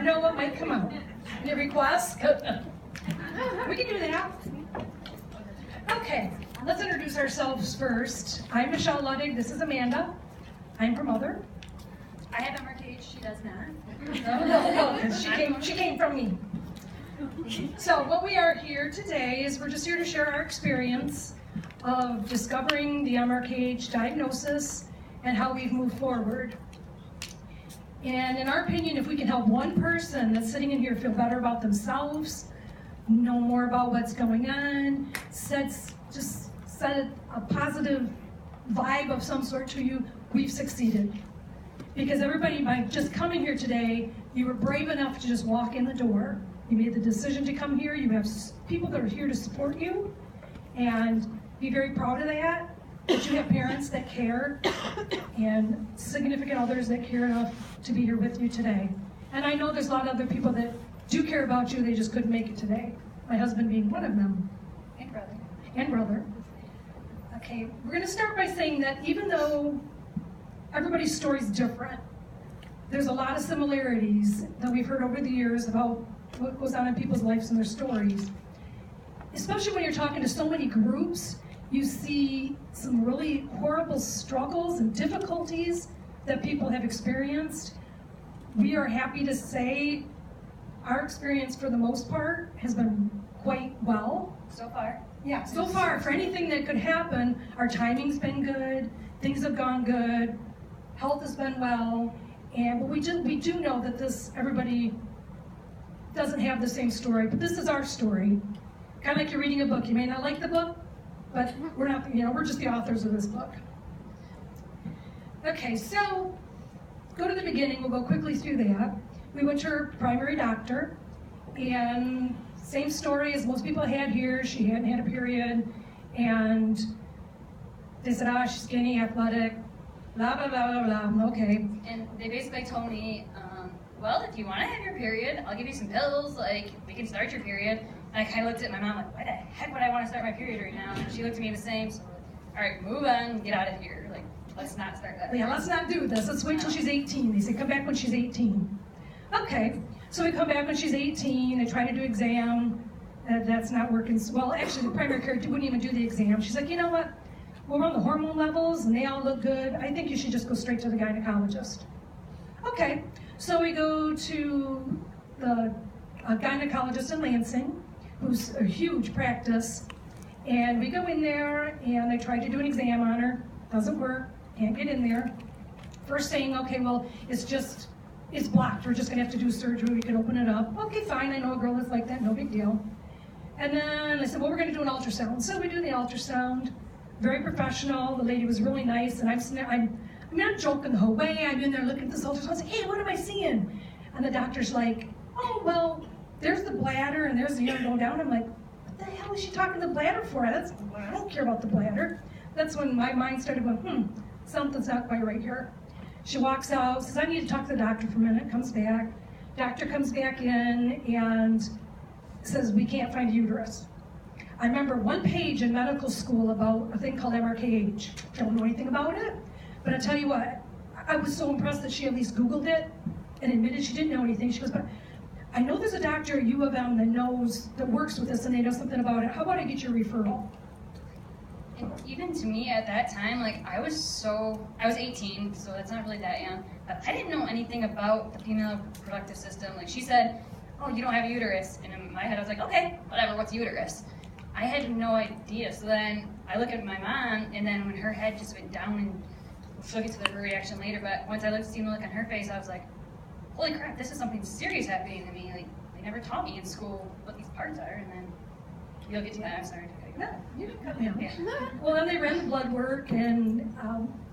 know what might come out. Any requests? We can do that. Okay, let's introduce ourselves first. I'm Michelle Luddig. This is Amanda. I'm her mother. I have MRKH. She does not. No, because she came from me. So what we are here today is we're just here to share our experience of discovering the MRKH diagnosis and how we've moved forward. And in our opinion, if we can help one person that's sitting in here feel better about themselves, know more about what's going on, set a positive vibe of some sort to you, we've succeeded. Because everybody, by just coming here today, you were brave enough to just walk in the door. You made the decision to come here. You have people that are here to support you, and be very proud of that. That you have parents that care, and significant others that care enough to be here with you today. And I know there's a lot of other people that do care about you, they just couldn't make it today. My husband being one of them. And brother. Okay, we're gonna start by saying that even though everybody's story is different, there's a lot of similarities that we've heard over the years about what goes on in people's lives and their stories. Especially when you're talking to so many groups, you see some really horrible struggles and difficulties that people have experienced. We are happy to say our experience, for the most part, has been quite well. So far. Yeah, so far, for anything that could happen, our timing's been good, things have gone good, health has been well, but we do know that everybody doesn't have the same story, but this is our story. Kind of like you're reading a book. You may not like the book, but we're not, we're just the authors of this book. Okay, so go to the beginning. We'll go quickly through that. We went to her primary doctor, and same story as most people had here. She hadn't had a period, and they said, she's skinny, athletic, blah, blah, blah, blah, blah. Okay. And they basically told me, well, if you want to have your period, I'll give you some pills, like, we can start your period. And I kind of looked at my mom like, why the heck would I want to start my period right now? And she looked at me the same, so, all right, move on, get out of here. Like, let's not start that. Yeah, let's not do this. Let's wait till she's 18. They say, come back when she's 18. Okay, so we come back when she's 18. They try to do exam. That's not working. Well, actually, the primary care wouldn't even do the exam. She's like, you know what? We'll run the hormone levels, and they all look good. I think you should just go straight to the gynecologist. Okay, so we go to the gynecologist in Lansing, who's a huge practice, and we go in there, and they try to do an exam on her. Doesn't work, can't get in there. First saying, okay, well, it's blocked. We're just gonna have to do surgery, we can open it up. Okay, fine, I know a girl that's like that, no big deal. And then I said, well, we're gonna do an ultrasound. So we do the ultrasound, very professional. The lady was really nice, and I'm not joking the whole way. I'm in there looking at this ultrasound, I say, hey, what am I seeing? And the doctor's like, oh, well, there's the bladder, and there's the urine going down. I'm like, what the hell is she talking to the bladder for? I don't care about the bladder. That's when my mind started going, something's not quite right here. She walks out, says, I need to talk to the doctor for a minute, comes back. Doctor comes back in and says, we can't find a uterus. I remember one page in medical school about a thing called MRKH. Don't know anything about it, but I tell you what, I was so impressed that she at least Googled it and admitted she didn't know anything. She goes, but I know there's a doctor at U of M that works with this and they know something about it. How about I get your referral? And even to me at that time, like, I was 18, so that's not really that young, but I didn't know anything about the female reproductive system. Like, she said, oh, you don't have a uterus, and in my head I was like, okay, whatever, what's a uterus? I had no idea. So then I look at my mom, and then when her head just went down, and she'll get to her reaction later, but once I seen the look on her face, I was like, holy crap, this is something serious happening to me. Like, they never taught me in school what these parts are, and then you'll get to that. I'm sorry. No, you didn't cut me off. Yeah. Well, then they ran the blood work, and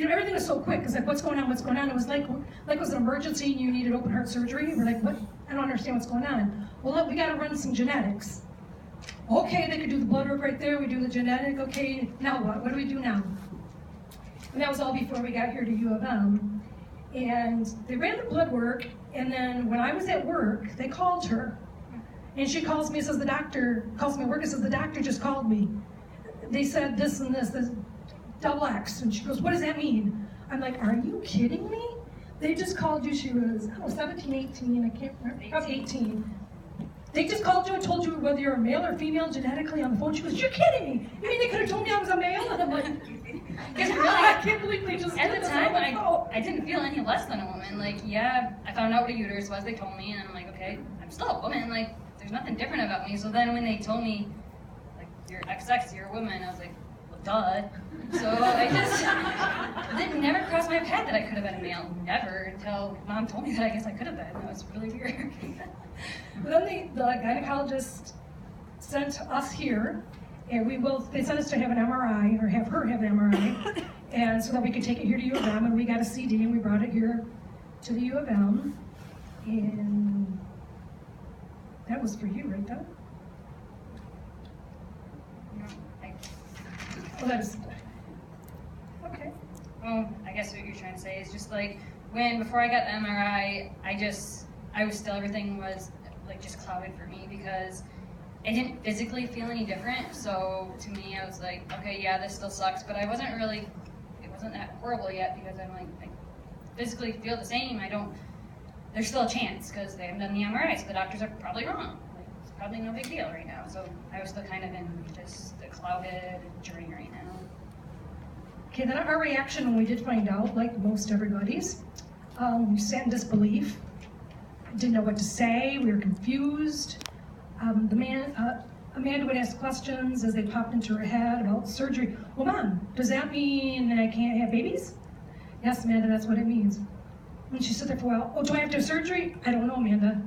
everything was so quick. It's like, what's going on? What's going on? It was like it was an emergency, and you needed open heart surgery. We're like, what? I don't understand what's going on. Well, look, we got to run some genetics. Okay, they could do the blood work right there. We do the genetic. Okay, now what? What do we do now? And that was all before we got here to U of M. And they ran the blood work, and then when I was at work, they called her. And she calls me and says, the doctor, calls me at work and says, the doctor just called me. They said this and this double X. And she goes, what does that mean? I'm like, are you kidding me? They just called you, she was, 17, 18, I can't remember, probably 18. They just called you and told you whether you're a male or female genetically on the phone. She goes, you're kidding me. You mean they could have told me I was a male? And I'm like, I can't believe they just at did the this. time, I didn't feel any less than a woman. Like, yeah, I found out what a uterus was, they told me, and I'm like, okay, I'm still a woman. Like, there's nothing different about me. So then when they told me, like, you're XX, you're a woman, I was like, well, duh. So I just, it never crossed my path that I could have been a male. Never, until Mom told me that I guess I could have been. That was really weird. But then the gynecologist sent us here, and they sent us to have an MRI, or have her have an MRI, and so that we could take it here to U of M, and we got a CD, and we brought it here to the U of M, and that was for you, right, Doug? Oh, that is, okay. Well, I guess what you're trying to say is just like, before I got the MRI, everything was like just clouded for me because I didn't physically feel any different. So to me, I was like, okay, yeah, this still sucks, but it wasn't that horrible yet because I'm like, I physically feel the same. There's still a chance because they haven't done the MRI, so the doctors are probably wrong. Like, it's probably no big deal right now. So I was still kind of in just the clouded journey right now. Okay, then our reaction when we did find out, like most everybody's, we sat in disbelief, didn't know what to say, we were confused. Amanda would ask questions as they popped into her head about surgery. Well, Mom, does that mean I can't have babies? Yes, Amanda, that's what it means. And she stood there for a while. Oh, do I have to have surgery? I don't know, Amanda.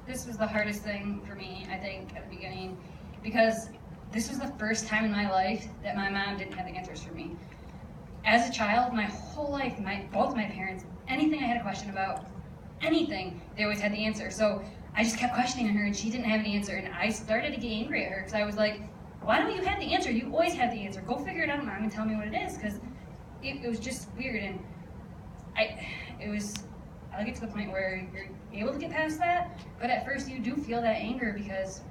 This was the hardest thing for me, I think, at the beginning, because this was the first time in my life that my mom didn't have the answers for me. As a child, my whole life, both my parents, anything I had a question about, anything, they always had the answer. So I just kept questioning her, and she didn't have an answer, and I started to get angry at her, because I was like, why don't you have the answer? You always have the answer. Go figure it out, Mom, and tell me what it is, because it was just weird, and I'll get to the point where you're able to get past that, but at first you do feel that anger, because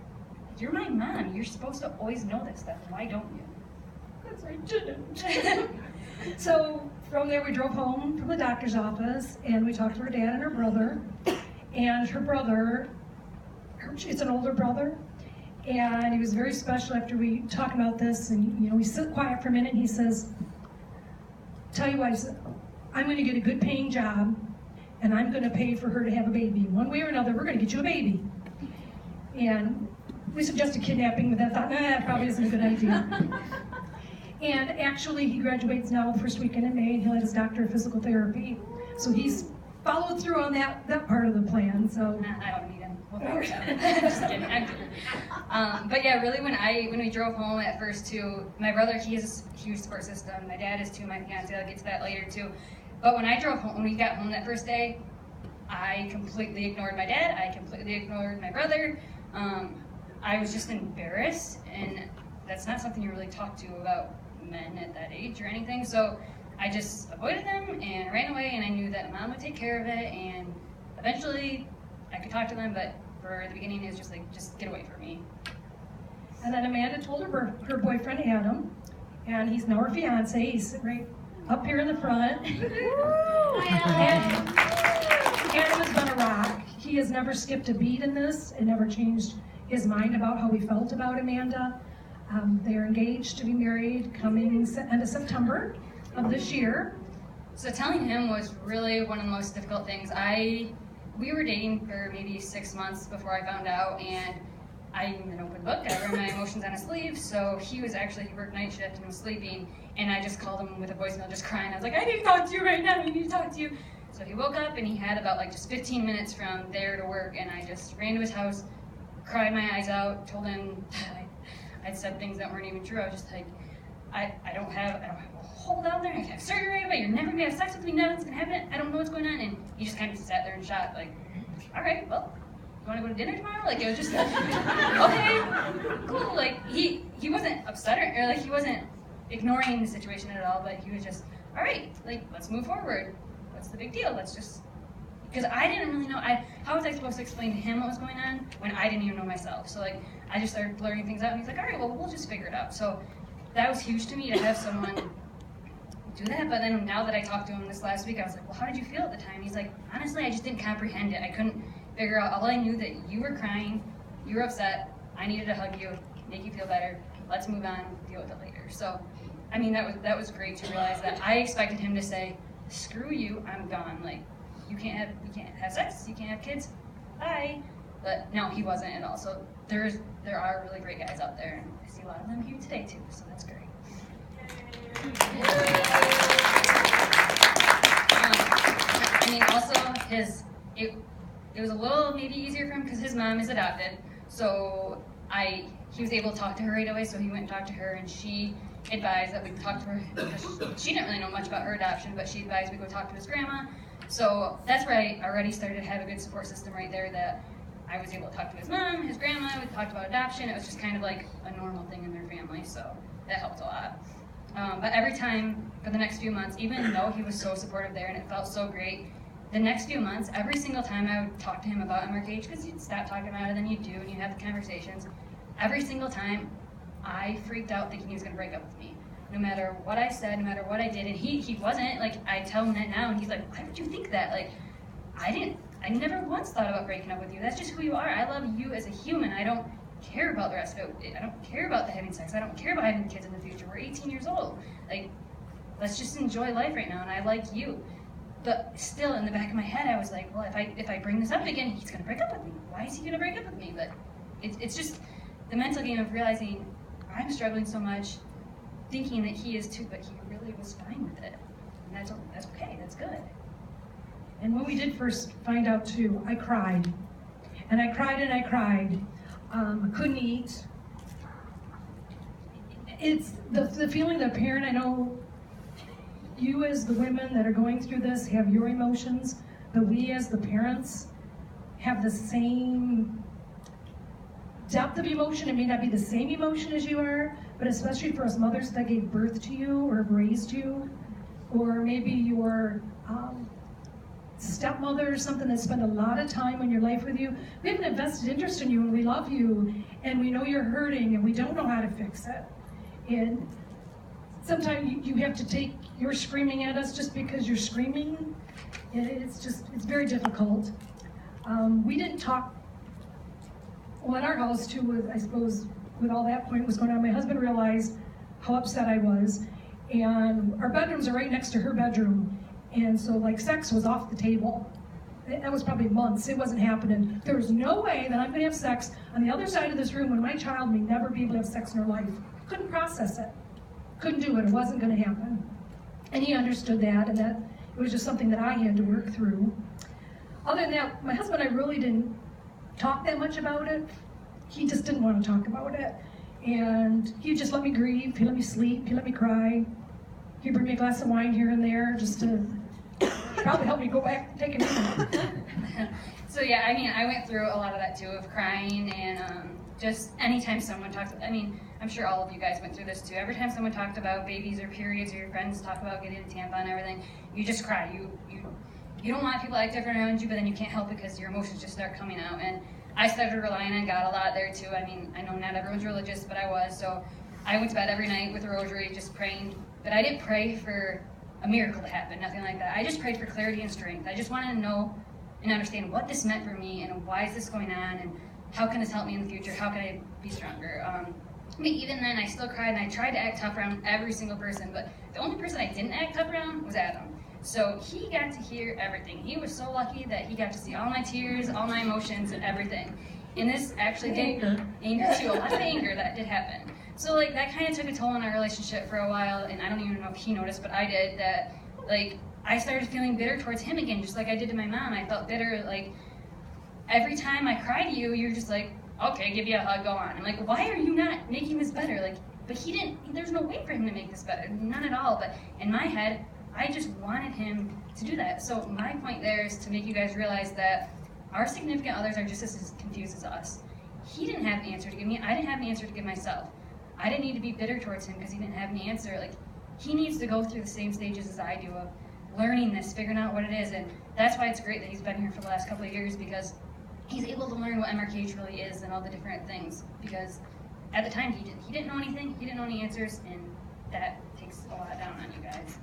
you're my mom. You're supposed to always know this stuff. Why don't you? Because I didn't. So from there we drove home from the doctor's office, and we talked to her dad and her brother. And her brother, it's an older brother, and he was very special after we talked about this. And we sit quiet for a minute, and he says, tell you what, he said, I'm going to get a good paying job, and I'm going to pay for her to have a baby. One way or another, we're going to get you a baby. And we suggested kidnapping, but I thought, that probably isn't a good idea. And actually, he graduates now the first weekend in May, and he'll have his doctorate of physical therapy. So he's followed through on that part of the plan. So I don't need him. We'll figure it out. Just kidding. I'm kidding. But yeah, really, when we drove home at first too, my brother, he is a huge support system. My dad is too. My fiance, I'll get to that later too. But when we got home that first day, I completely ignored my dad. I completely ignored my brother. I was just embarrassed, and that's not something you really talk to about men at that age or anything. So I just avoided them and ran away, and I knew that Mom would take care of it, and eventually I could talk to them, but for the beginning it was just like, just get away from me. And then Amanda told her boyfriend Adam, and he's now her fiance. He's sitting right up here in the front. And Adam has been a rock. He has never skipped a beat in this and never changed his mind about how he felt about Amanda. They are engaged to be married coming end of September of this year. So telling him was really one of the most difficult things. We were dating for maybe 6 months before I found out, and I'm an open book. I wear my emotions on a sleeve. So he worked night shift and was sleeping, and I just called him with a voicemail just crying. I was like, I need to talk to you right now, I need to talk to you. So he woke up, and he had about just 15 minutes from there to work, and I just ran to his house, cried my eyes out, told him I'd said things that weren't even true. I was just like, I don't have a hole down there, I have surgery right away, you're never gonna have sex with me, nothing's gonna happen, I don't know what's going on. And he just kind of sat there and shot, like, all right, well, you wanna go to dinner tomorrow? Like, it was just, okay, cool. Like, he wasn't upset or like, he wasn't ignoring the situation at all, but he was just, all right, like, let's move forward. What's the big deal? Let's just, because I didn't really know, how was I supposed to explain to him what was going on when I didn't even know myself? So like, I just started blurring things out, and he's like, all right, well, we'll just figure it out. So that was huge to me, to have someone do that. But then now that I talked to him this last week, I was like, well, how did you feel at the time? He's like, honestly, I just didn't comprehend it. I couldn't figure out. All I knew that you were crying, you were upset, I needed to hug you, make you feel better. Let's move on, deal with it later. So, I mean, that was great to realize that. I expected him to say, screw you, I'm gone. Like, you can't have sex, you can't have kids, bye. But no, he wasn't at all. So there are really great guys out there, and I see a lot of them here today too. So that's great. I mean, also it was a little maybe easier for him because his mom is adopted. So he was able to talk to her right away. So he went and talked to her, and she advised that we talk to her because she didn't really know much about her adoption, but she advised we go talk to his grandma. So that's where I already started to have a good support system right there, that I was able to talk to his mom, his grandma, we talked about adoption. It was just kind of like a normal thing in their family, so that helped a lot. But every time for the next few months, even though he was so supportive there and it felt so great, the next few months, every single time I would talk to him about MRKH, because you'd stop talking about it, then you do, and you have the conversations, every single time I freaked out thinking he was going to break up with me. No matter what I said, no matter what I did, and he wasn't. Like, I tell him that now, and he's like, why would you think that? Like, I never once thought about breaking up with you. That's just who you are. I love you as a human. I don't care about the rest of it. I don't care about the having sex. I don't care about having kids in the future. We're 18 years old. Like, let's just enjoy life right now, and I like you. But still, in the back of my head, I was like, well, if I bring this up again, he's going to break up with me. Why is he going to break up with me? But it's just the mental game of realizing I'm struggling so much, thinking that he is too, but he really was fine with it. And that's okay. That's good. And when we did first find out too, I cried. And I cried and I cried. I couldn't eat. It's the feeling of a parent. I know you as the women that are going through this have your emotions, but we as the parents have the same depth of emotion. It may not be the same emotion as you are, but especially for us mothers that gave birth to you or have raised you, or maybe your stepmother or something that spent a lot of time in your life with you. We have an invested interest in you, and we love you, and we know you're hurting, and we don't know how to fix it. And sometimes you have to take your screaming at us just because you're screaming. It's very difficult. We didn't talk, well, at our house too, I suppose, with all that point was going on, my husband realized how upset I was, and our bedrooms are right next to her bedroom, and so like sex was off the table. That was probably months. It wasn't happening. There was no way that I'm going to have sex on the other side of this room when my child may never be able to have sex in her life. Couldn't process it. Couldn't do it. It wasn't going to happen. And he understood that, and that it was just something that I had to work through. Other than that, my husband and I really didn't talk that much about it. He just didn't want to talk about it. And he just let me grieve. He let me sleep. He let me cry. He'd bring me a glass of wine here and there just to probably help me go back and take a nap. So yeah, I mean, I went through a lot of that too, of crying, and just anytime someone talks, I mean, I'm sure all of you guys went through this too. Every time someone talked about babies or periods, or your friends talk about getting a tampon and everything, you just cry. You don't want people to act different around you, but then you can't help it because your emotions just start coming out. And I started relying on God a lot there too. I mean, I know not everyone's religious, but I was. So I went to bed every night with a rosary, just praying. But I didn't pray for a miracle to happen, nothing like that. I just prayed for clarity and strength. I just wanted to know and understand what this meant for me, and why is this going on, and how can this help me in the future? How can I be stronger? But even then, I still cried, and I tried to act tough around every single person, but the only person I didn't act tough around was Adam. So he got to hear everything. He was so lucky that he got to see all my tears, all my emotions, and everything. And this actually did anger too, a lot of anger that did happen. So like that kind of took a toll on our relationship for a while, and I don't even know if he noticed, but I did, that like I started feeling bitter towards him again, just like I did to my mom. I felt bitter, like every time I cry to you, you're just like, okay, give you a hug, go on. I'm like, why are you not making this better? Like, but he didn't, there's no way for him to make this better, none at all. But in my head, I just wanted him to do that. So my point there is to make you guys realize that our significant others are just as confused as us. He didn't have an answer to give me, I didn't have an answer to give myself. I didn't need to be bitter towards him because he didn't have an answer. Like, he needs to go through the same stages as I do of learning this, figuring out what it is, and that's why it's great that he's been here for the last couple of years, because he's able to learn what MRKH really is and all the different things, because at the time he didn't know anything, he didn't know any answers, and that takes takes a lot down on you guys.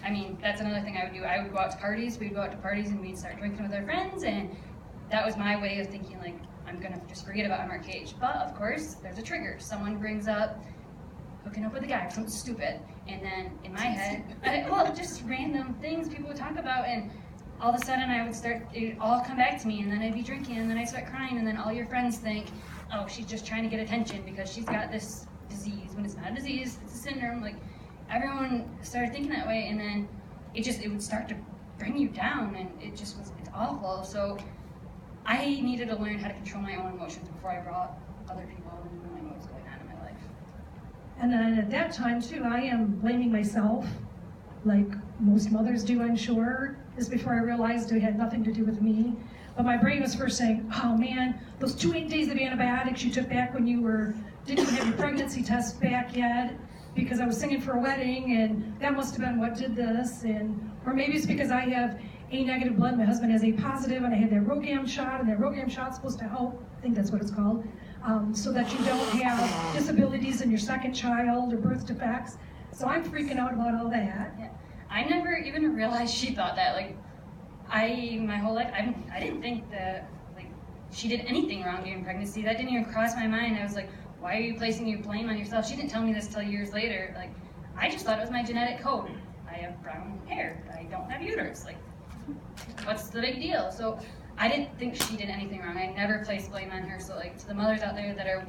I mean, that's another thing I would do. I would go out to parties, we'd go out to parties and we'd start drinking with our friends, and that was my way of thinking, like, I'm gonna just forget about MRKH. But of course, there's a trigger. Someone brings up hooking up with a guy or something stupid, and then in my head, well, just random things people would talk about, and all of a sudden I would start, it all come back to me, and then I'd be drinking, and then I'd start crying, and then all your friends think, oh, she's just trying to get attention because she's got this disease, when it's not a disease, it's a syndrome. Like, everyone started thinking that way, and then it would start to bring you down, and it's awful. So I needed to learn how to control my own emotions before I brought other people in knowing what was going on in my life. And then at that time too, I am blaming myself, like most mothers do, I'm sure. This before I realized it had nothing to do with me. But my brain was first saying, oh man, those 2 days of antibiotics you took back when you didn't even have your pregnancy test back yet, because I was singing for a wedding, and that must have been what did this. Or maybe it's because I have A negative blood, my husband has A positive, and I had that Rogam shot, and that Rogam shot's supposed to help, I think that's what it's called, so that you don't have disabilities in your second child or birth defects. So I'm freaking out about all that. Yeah. I never even realized she thought that. Like, my whole life, I didn't think that, like, she did anything wrong during pregnancy. That didn't even cross my mind. I was like, why are you placing your blame on yourself? She didn't tell me this till years later. Like, I just thought it was my genetic code. I have brown hair. I don't have uterus. Like, what's the big deal? So I didn't think she did anything wrong. I never placed blame on her. So, like, to the mothers out there that are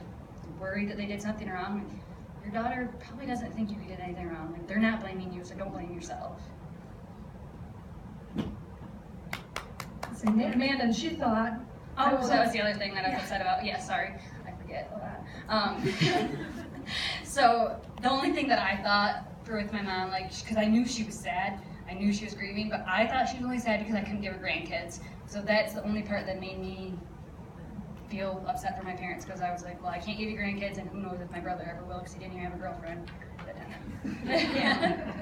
worried that they did something wrong, your daughter probably doesn't think you did anything wrong. Like, they're not blaming you, so don't blame yourself. Amanda, and she thought, oh, that was the other thing that I was upset about. Yeah, sorry, I forget a lot. So the only thing that I thought with my mom, like, because I knew she was sad, I knew she was grieving, but I thought she was only sad because I couldn't give her grandkids. So that's the only part that made me feel upset for my parents, because I was like, well, I can't give you grandkids, and who knows if my brother ever will, because he didn't even have a girlfriend. But, yeah.